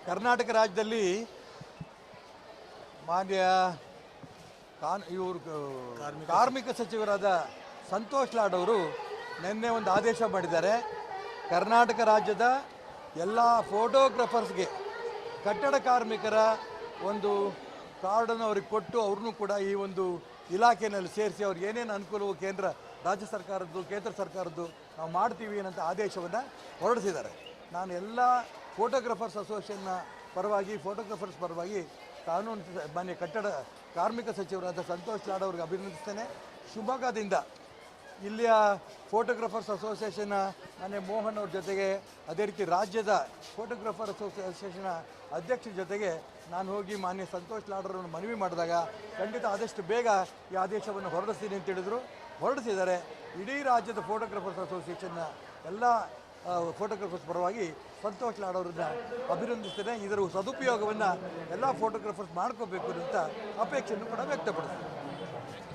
ಕರ್ನಾಟಕ ರಾಜ್ಯದಲ್ಲಿ ಮಾನ್ಯ ಕಾರ್ಮಿಕ ಸಚಿವರಾದ ಸಂತೋಷ್ ಲಾಡ್ ಅವರು ನಿನ್ನೆ ಒಂದು ಆದೇಶ ಮಾಡಿದ್ದಾರೆ. ಕರ್ನಾಟಕ ರಾಜ್ಯದ ಎಲ್ಲ ಫೋಟೋಗ್ರಾಫರ್ಸ್ಗೆ ಕಟ್ಟಡ ಕಾರ್ಮಿಕರ ಒಂದು ಕಾರ್ಡನ್ನು ಅವ್ರಿಗೆ ಕೊಟ್ಟು ಅವ್ರನ್ನೂ ಕೂಡ ಈ ಒಂದು ಇಲಾಖೆಯಲ್ಲಿ ಸೇರಿಸಿ ಅವ್ರಿಗೆ ಏನೇನು ಅನುಕೂಲವು ರಾಜ್ಯ ಸರ್ಕಾರದ್ದು ಕೇಂದ್ರ ಸರ್ಕಾರದ್ದು ನಾವು ಮಾಡ್ತೀವಿ ಅನ್ನೋಂಥ ಆದೇಶವನ್ನು ಹೊರಡಿಸಿದ್ದಾರೆ. ನಾನು ಎಲ್ಲ ಫೋಟೋಗ್ರಾಫರ್ಸ್ ಅಸೋಸಿಯೇಷನ್ನ ಪರವಾಗಿ ಕಾನೂನು ಮಾನ್ಯ ಕಟ್ಟಡ ಕಾರ್ಮಿಕ ಸಚಿವರಾದ ಸಂತೋಷ್ ಲಾಡ್ ಅವ್ರಿಗೆ ಅಭಿನಂದಿಸ್ತೇನೆ. ಶಿವಮೊಗ್ಗದಿಂದ ಇಲ್ಲಿಯ ಫೋಟೋಗ್ರಾಫರ್ಸ್ ಅಸೋಸಿಯೇಷನ್ನ ಮಾನ್ಯ ಮೋಹನ್ ಅವ್ರ ಜೊತೆಗೆ, ಅದೇ ರೀತಿ ರಾಜ್ಯದ ಫೋಟೋಗ್ರಾಫರ್ ಅಸೋಸಿಯೇಷನ್ನ ಅಧ್ಯಕ್ಷರ ಜೊತೆಗೆ ನಾನು ಹೋಗಿ ಮಾನ್ಯ ಸಂತೋಷ್ ಲಾಡ್ ಅವರನ್ನು ಮನವಿ ಮಾಡಿದಾಗ ಖಂಡಿತ ಆದಷ್ಟು ಬೇಗ ಈ ಆದೇಶವನ್ನು ಹೊರಡಿಸ್ತೀನಿ ಅಂತ ಹೇಳಿದರು. ಹೊರಡಿಸಿದ್ದಾರೆ. ಇಡೀ ರಾಜ್ಯದ ಫೋಟೋಗ್ರಾಫರ್ಸ್ ಅಸೋಸಿಯೇಷನ್ನ ಎಲ್ಲ ಫೋಟೋಗ್ರಾಫರ್ಸ್ ಪರವಾಗಿ ಸಂತೋಷ್ ಲಾಡ್ ಅವರನ್ನ ಅಭಿನಂದಿಸ್ತೇನೆ. ಇದರ ಸದುಪಯೋಗವನ್ನು ಎಲ್ಲ ಫೋಟೋಗ್ರಾಫರ್ಸ್ ಮಾಡ್ಕೋಬೇಕು ಅಂತ ಅಪೇಕ್ಷೆಯನ್ನು ಕೂಡ ವ್ಯಕ್ತಪಡಿಸ್ತೀನಿ.